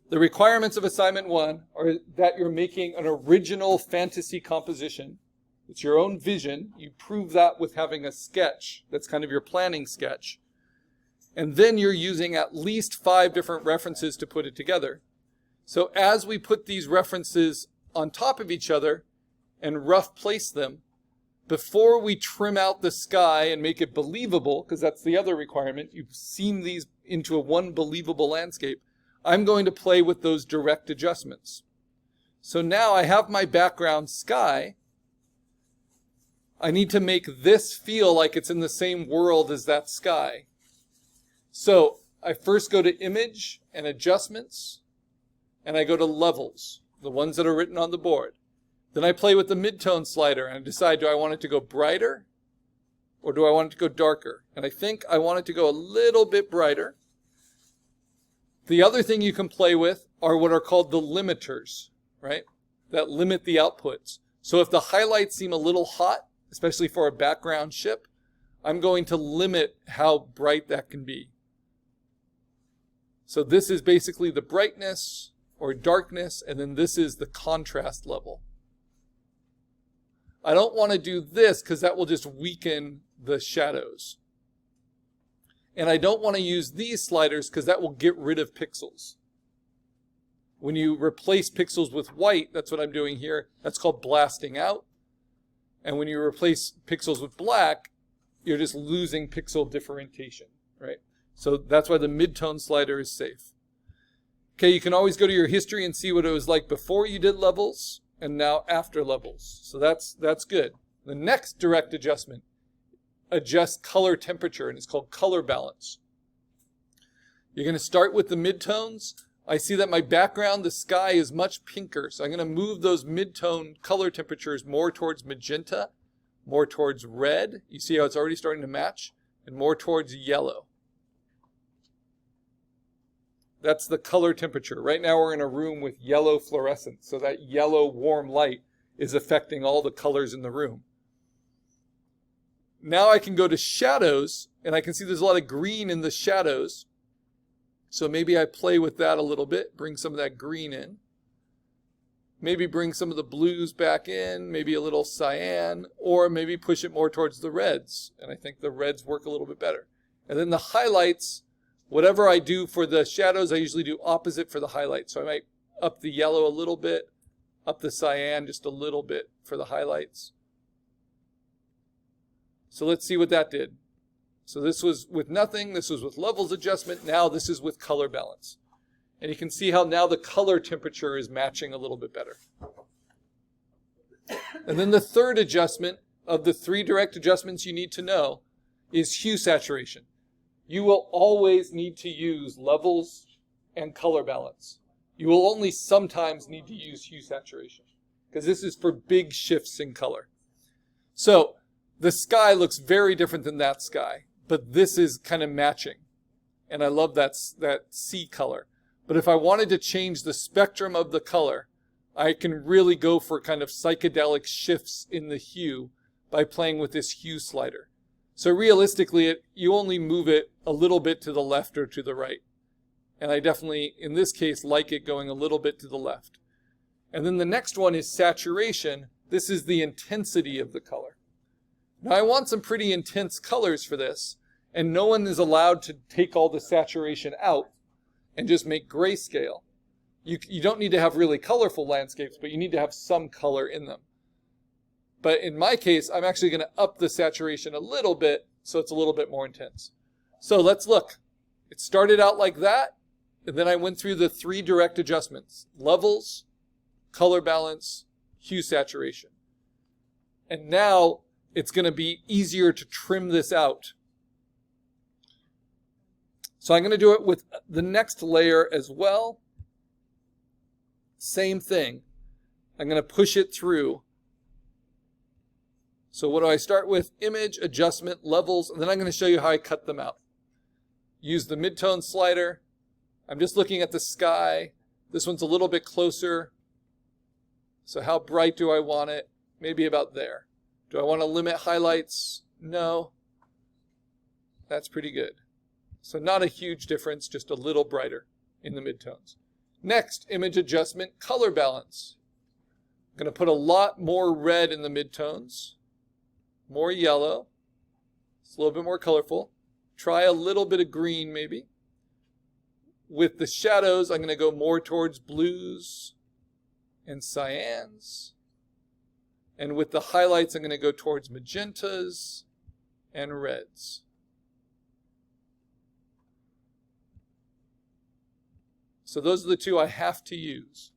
The requirements of assignment 1 are that you're making an original fantasy composition. It's your own vision. You prove that with having a sketch. That's kind of your planning sketch. And then you're using at least 5 different references to put it together. So as we put these references on top of each other and rough place them, before we trim out the sky and make it believable, because that's the other requirement, you've seen these into a one believable landscape, I'm going to play with those direct adjustments. So now I have my background sky. I need to make this feel like it's in the same world as that sky. So I first go to Image and Adjustments, and I go to Levels, the ones that are written on the board. Then I play with the midtone slider and decide, do I want it to go brighter or do I want it to go darker? And I think I want it to go a little bit brighter. The other thing you can play with are what are called the limiters, right? That limit the outputs. So if the highlights seem a little hot, especially for a background ship, I'm going to limit how bright that can be. So this is basically the brightness or darkness, and then this is the contrast level. I don't want to do this because that will just weaken the shadows. And I don't want to use these sliders because that will get rid of pixels. When you replace pixels with white, that's what I'm doing here. That's called blasting out. And when you replace pixels with black, you're just losing pixel differentiation, right? So that's why the midtone slider is safe. Okay, you can always go to your history and see what it was like before you did levels and now after levels. So that's good. The next direct adjustment adjusts color temperature, and it's called color balance. You're going to start with the midtones. I see that my background, the sky, is much pinker, so I'm going to move those midtone color temperatures more towards magenta, more towards red. You see how it's already starting to match, and more towards yellow. That's the color temperature. Right now we're in a room with yellow fluorescence, so that yellow warm light is affecting all the colors in the room. Now I can go to shadows, and I can see there's a lot of green in the shadows. So maybe I play with that a little bit, bring some of that green in. Maybe bring some of the blues back in, maybe a little cyan, or maybe push it more towards the reds. And I think the reds work a little bit better. And then the highlights, whatever I do for the shadows, I usually do opposite for the highlights. So I might up the yellow a little bit, up the cyan just a little bit for the highlights. So let's see what that did. So this was with nothing, this was with levels adjustment, now this is with color balance. And you can see how now the color temperature is matching a little bit better. And then the third adjustment of the 3 direct adjustments you need to know is hue saturation. You will always need to use levels and color balance. You will only sometimes need to use hue saturation because this is for big shifts in color. So the sky looks very different than that sky, but this is kind of matching. And I love that sea color. But if I wanted to change the spectrum of the color, I can really go for kind of psychedelic shifts in the hue by playing with this hue slider. So realistically, you only move it a little bit to the left or to the right. And I definitely, in this case, like it going a little bit to the left. And then the next one is saturation. This is the intensity of the color. Now I want some pretty intense colors for this, and no one is allowed to take all the saturation out and just make grayscale. You don't need to have really colorful landscapes, but you need to have some color in them. But in my case, I'm actually going to up the saturation a little bit so it's a little bit more intense. So let's look. It started out like that, and then I went through the 3 direct adjustments: levels, color balance, hue saturation. And now it's going to be easier to trim this out. So I'm going to do it with the next layer as well. Same thing. I'm going to push it through. So what do I start with? Image, adjustment, levels, and then I'm going to show you how I cut them out. Use the midtone slider. I'm just looking at the sky. This one's a little bit closer. So how bright do I want it? Maybe about there. Do I want to limit highlights? No. That's pretty good. So not a huge difference, just a little brighter in the midtones. Next, image adjustment, color balance. I'm going to put a lot more red in the midtones, more yellow. It's a little bit more colorful. Try a little bit of green maybe. With the shadows, I'm going to go more towards blues and cyans. And with the highlights, I'm going to go towards magentas and reds. So those are the two I have to use.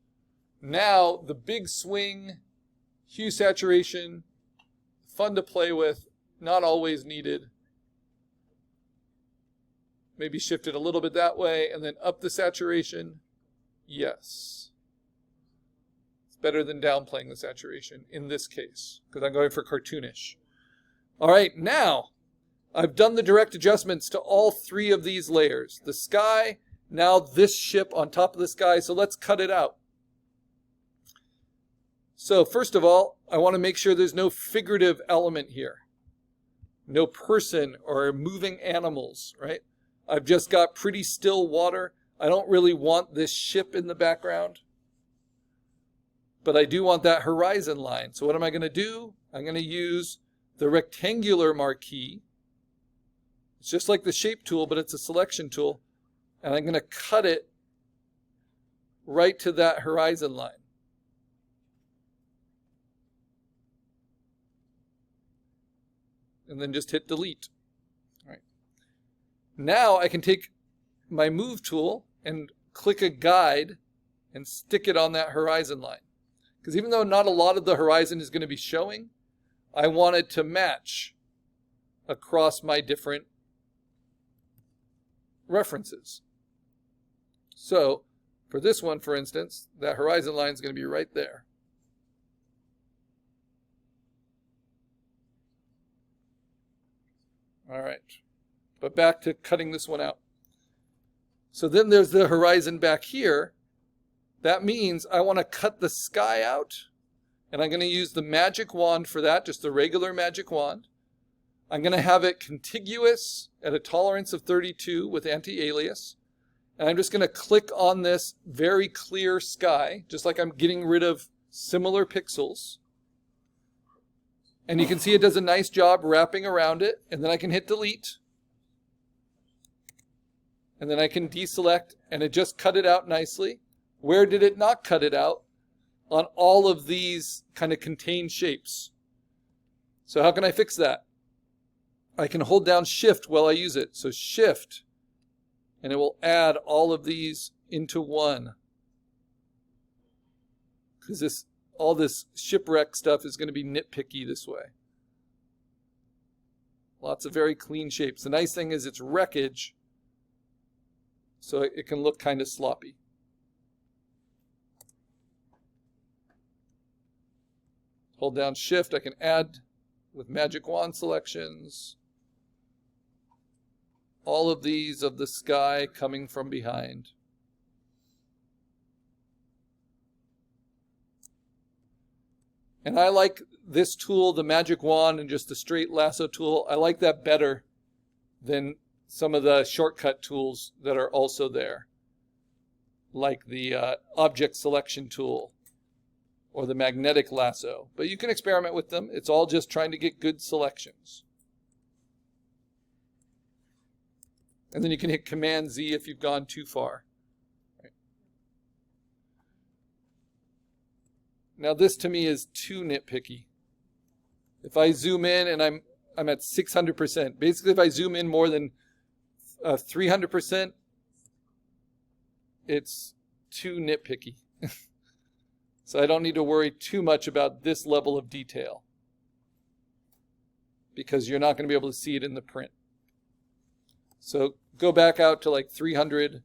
Now, the big swing, hue saturation, fun to play with, not always needed. Maybe shift it a little bit that way and then up the saturation. Yes. It's better than downplaying the saturation in this case because I'm going for cartoonish. All right, now I've done the direct adjustments to all three of these layers. The sky, now this ship on top of the sky, so let's cut it out. So first of all, I want to make sure there's no figurative element here. No person or moving animals, right? I've just got pretty still water. I don't really want this ship in the background. But I do want that horizon line. So what am I going to do? I'm going to use the rectangular marquee. It's just like the shape tool, but it's a selection tool. And I'm going to cut it right to that horizon line. And then just hit delete. All right. Now I can take my move tool and click a guide and stick it on that horizon line. Because even though not a lot of the horizon is going to be showing, I want it to match across my different references. So for this one, for instance, that horizon line is going to be right there. All right, but back to cutting this one out. So then there's the horizon back here. That means I want to cut the sky out, and I'm going to use the magic wand for that, just the regular magic wand. I'm going to have it contiguous at a tolerance of 32 with anti-alias, and I'm just going to click on this very clear sky, just like I'm getting rid of similar pixels. And you can see it does a nice job wrapping around it. And then I can hit delete. And then I can deselect. And it just cut it out nicely. Where did it not cut it out? On all of these kind of contained shapes. So how can I fix that? I can hold down Shift while I use it. So Shift. And it will add all of these into one. Because all this shipwreck stuff is going to be nitpicky this way. Lots of very clean shapes. The nice thing is it's wreckage, so it can look kind of sloppy. Hold down Shift. I can add with magic wand selections. All of these of the sky coming from behind. And I like this tool, the magic wand, and just the straight lasso tool. I like that better than some of the shortcut tools that are also there, like the object selection tool or the magnetic lasso. But you can experiment with them. It's all just trying to get good selections. And then you can hit Command Z if you've gone too far. Now this to me is too nitpicky. If I zoom in and I'm at 600%, basically if I zoom in more than 300%, it's too nitpicky. So I don't need to worry too much about this level of detail because you're not going to be able to see it in the print. So go back out to like 300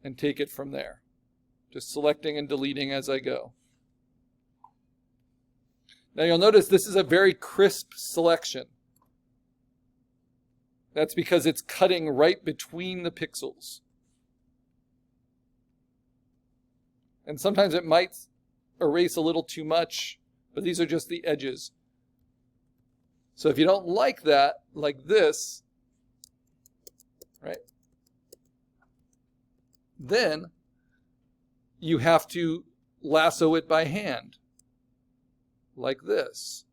and take it from there. Just selecting and deleting as I go. Now you'll notice this is a very crisp selection. That's because it's cutting right between the pixels. And sometimes it might erase a little too much, but these are just the edges. So if you don't like that, like this, right? Then you have to lasso it by hand, like this,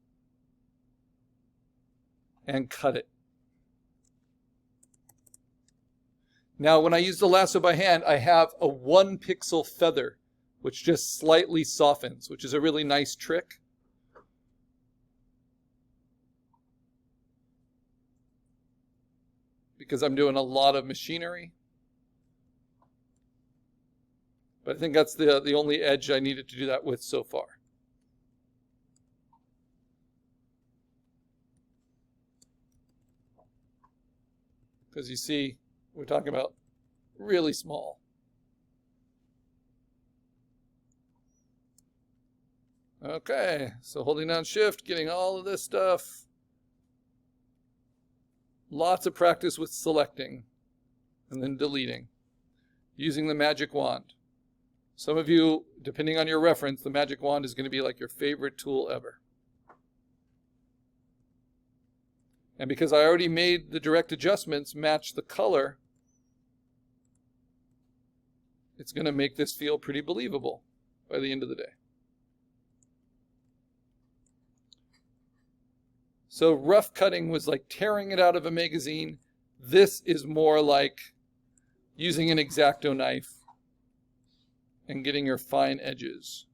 and cut it. Now, when I use the lasso by hand, I have a 1 pixel feather, which just slightly softens, which is a really nice trick. Because I'm doing a lot of machinery. But I think that's the only edge I needed to do that with so far. Because you see, we're talking about really small. Okay, so holding down Shift, getting all of this stuff. Lots of practice with selecting and then deleting, using the magic wand. Some of you, depending on your reference, the magic wand is going to be like your favorite tool ever. And because I already made the direct adjustments match the color, it's going to make this feel pretty believable by the end of the day. So rough cutting was like tearing it out of a magazine. This is more like using an X-Acto knife and getting your fine edges.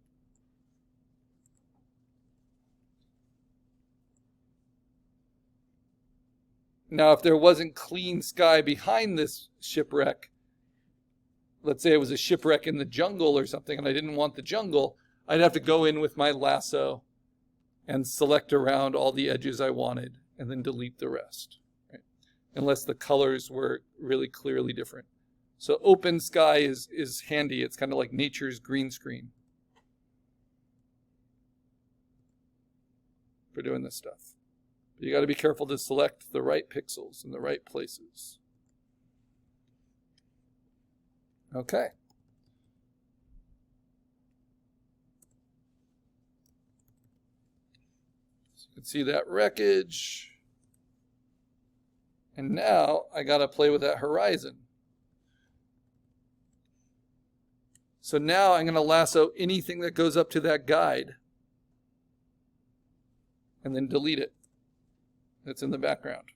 Now, if there wasn't clean sky behind this shipwreck, let's say it was a shipwreck in the jungle or something, and I didn't want the jungle, I'd have to go in with my lasso and select around all the edges I wanted, and then delete the rest, right? Unless the colors were really clearly different. So open sky is handy. It's kind of like nature's green screen for doing this stuff. But you got to be careful to select the right pixels in the right places. Okay. You can see that wreckage. And now I got to play with that horizon. So now I'm going to lasso anything that goes up to that guide and then delete it. That's in the background.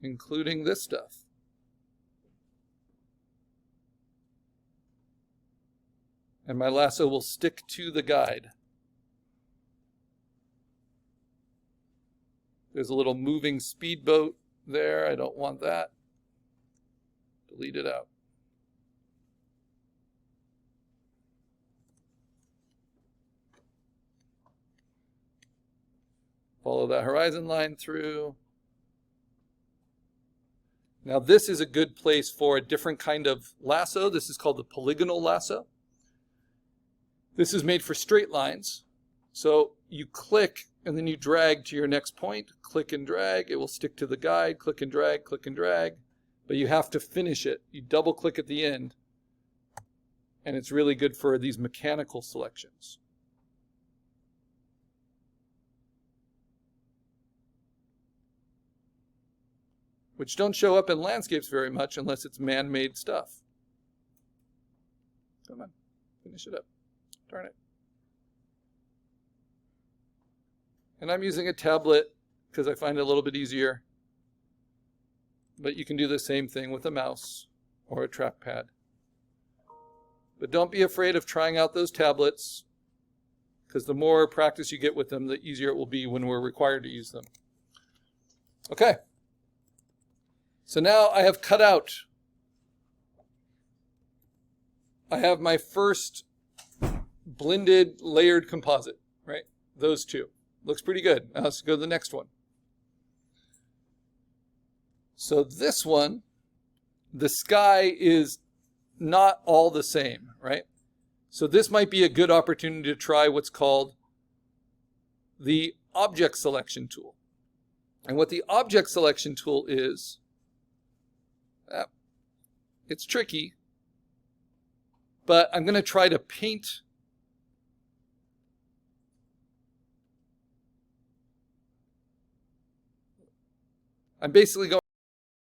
Including this stuff. And my lasso will stick to the guide. There's a little moving speedboat there. I don't want that. Delete it out. Follow that horizon line through. Now this is a good place for a different kind of lasso. This is called the polygonal lasso. This is made for straight lines. So you click and then you drag to your next point. Click and drag. It will stick to the guide. Click and drag, click and drag. But you have to finish it. You double click at the end. And it's really good for these mechanical selections. Which don't show up in landscapes very much unless it's man-made stuff. Come on, finish it up. Darn it. And I'm using a tablet because I find it a little bit easier. But you can do the same thing with a mouse or a trackpad. But don't be afraid of trying out those tablets, because the more practice you get with them, the easier it will be when we're required to use them. Okay. So now I have cut out. I have my first blended layered composite, right? Those two. Looks pretty good. Now let's go to the next one. So this one, the sky is not all the same, right? So this might be a good opportunity to try what's called the object selection tool. And what the object selection tool is, it's tricky, but I'm going to try to paint I'm basically going